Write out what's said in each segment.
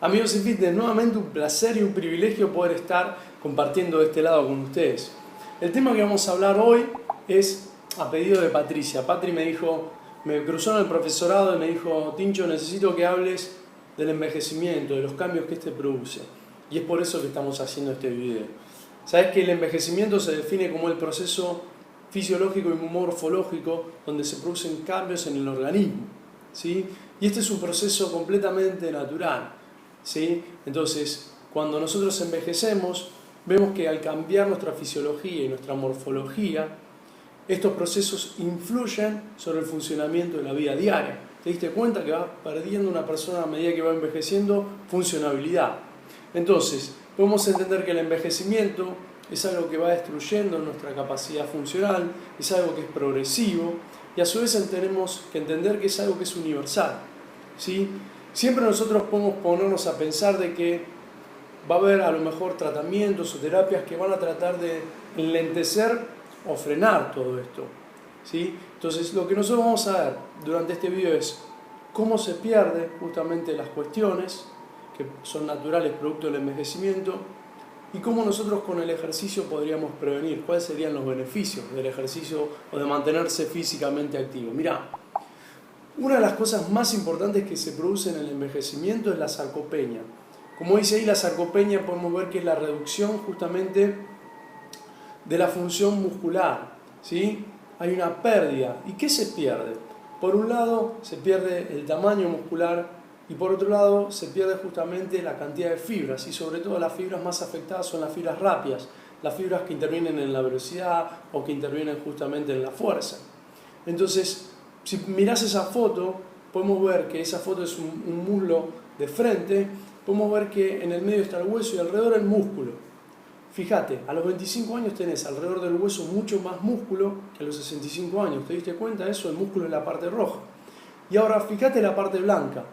Amigos y fitness, nuevamente un placer y un privilegio poder estar compartiendo de este lado con ustedes. El tema que vamos a hablar hoy es a pedido de Patricia. Patri me dijo, me cruzó en el profesorado y me dijo: Tincho, necesito que hables del envejecimiento, de los cambios que este produce. Y es por eso que estamos haciendo este video. Sabes que el envejecimiento se define como el proceso fisiológico y morfológico donde se producen cambios en el organismo, ¿sí? Y este es un proceso completamente natural, ¿sí? Entonces, cuando nosotros envejecemos, vemos que al cambiar nuestra fisiología y nuestra morfología, estos procesos influyen sobre el funcionamiento de la vida diaria. ¿Te diste cuenta que va perdiendo una persona a medida que va envejeciendo funcionabilidad? Entonces, podemos entender que el envejecimiento es algo que va destruyendo nuestra capacidad funcional, es algo que es progresivo y a su vez tenemos que entender que es algo que es universal, ¿sí? Siempre nosotros podemos ponernos a pensar de que va a haber a lo mejor tratamientos o terapias que van a tratar de enlentecer o frenar todo esto, ¿sí? Entonces, lo que nosotros vamos a ver durante este video es cómo se pierden justamente las cuestiones que son naturales producto del envejecimiento y cómo nosotros con el ejercicio podríamos prevenir, cuáles serían los beneficios del ejercicio o de mantenerse físicamente activo. Mirá, una de las cosas más importantes que se produce en el envejecimiento es la sarcopenia. Como dice ahí, la sarcopenia podemos ver que es la reducción justamente de la función muscular, ¿sí? Hay una pérdida. ¿Y qué se pierde? Por un lado se pierde el tamaño muscular y por otro lado se pierde justamente la cantidad de fibras, y sobre todo las fibras más afectadas son las fibras rápidas, las fibras que intervienen en la velocidad o que intervienen justamente en la fuerza. Entonces, si mirás esa foto, podemos ver que esa foto es un muslo de frente, podemos ver que en el medio está el hueso y alrededor el músculo. Fíjate, a los 25 años tenés alrededor del hueso mucho más músculo que a los 65 años. ¿Te diste cuenta de eso? El músculo es la parte roja. Y ahora fíjate la parte blanca.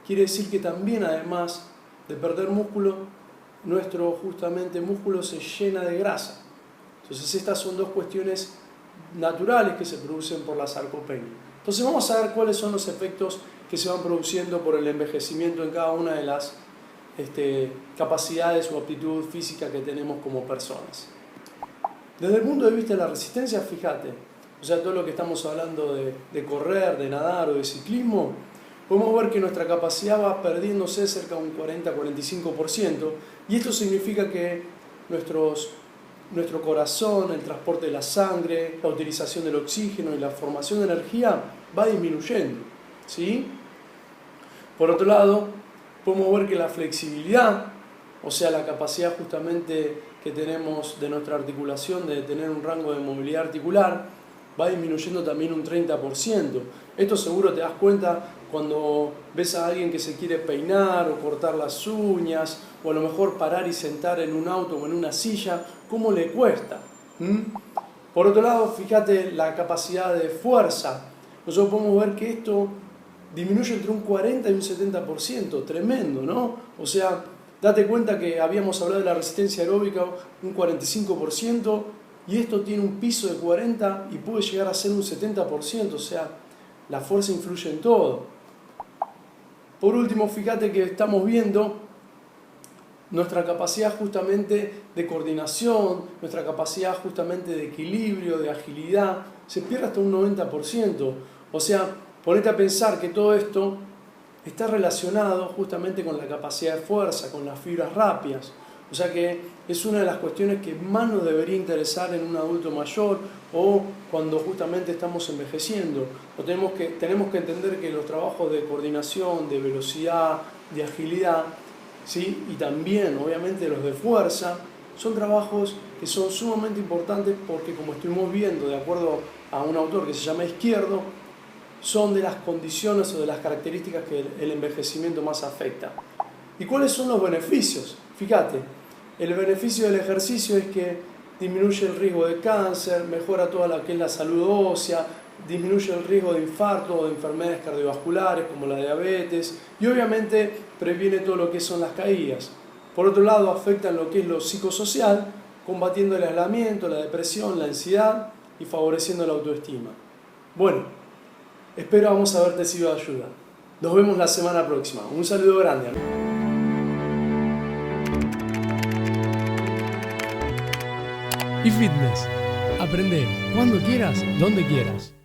Quiere decir que también, además de perder músculo, nuestro justamente músculo se llena de grasa. Entonces estas son dos cuestiones naturales que se producen por la sarcopenia. Entonces vamos a ver cuáles son los efectos que se van produciendo por el envejecimiento en cada una de las capacidades o aptitud física que tenemos como personas. Desde el punto de vista de la resistencia, fíjate, o sea, todo lo que estamos hablando de correr, de nadar o de ciclismo, podemos ver que nuestra capacidad va perdiéndose cerca de un 40-45%, y esto significa que nuestro corazón, el transporte de la sangre, la utilización del oxígeno y la formación de energía va disminuyendo, ¿sí? Por otro lado, podemos ver que la flexibilidad, o sea, la capacidad justamente que tenemos de nuestra articulación de tener un rango de movilidad articular, va disminuyendo también un 30%. Esto seguro te das cuenta cuando ves a alguien que se quiere peinar o cortar las uñas, o a lo mejor parar y sentar en un auto o en una silla, cómo le cuesta. Por otro lado, fíjate la capacidad de fuerza. Nosotros podemos ver que esto disminuye entre un 40 y un 70%, tremendo, ¿no? O sea, date cuenta que habíamos hablado de la resistencia aeróbica, un 45%, y esto tiene un piso de 40 y puede llegar a ser un 70%, o sea, la fuerza influye en todo. Por último, fíjate que estamos viendo nuestra capacidad justamente de coordinación, nuestra capacidad justamente de equilibrio, de agilidad, se pierde hasta un 90%. O sea, ponete a pensar que todo esto está relacionado justamente con la capacidad de fuerza, con las fibras rápidas. O sea que es una de las cuestiones que más nos debería interesar en un adulto mayor o cuando justamente estamos envejeciendo. O tenemos que entender que los trabajos de coordinación, de velocidad, de agilidad, ¿sí? Y también obviamente los de fuerza, son trabajos que son sumamente importantes porque, como estuvimos viendo de acuerdo a un autor que se llama Izquierdo, son de las condiciones o de las características que el envejecimiento más afecta. ¿Y cuáles son los beneficios? Fíjate, el beneficio del ejercicio es que disminuye el riesgo de cáncer, mejora toda lo que es la salud ósea, disminuye el riesgo de infarto o de enfermedades cardiovasculares como la diabetes y obviamente previene todo lo que son las caídas. Por otro lado, afecta en lo que es lo psicosocial, combatiendo el aislamiento, la depresión, la ansiedad y favoreciendo la autoestima. Bueno, espero haberte sido de ayuda. Nos vemos la semana próxima. Un saludo grande, amigo. y fitness. Aprende cuando quieras, donde quieras.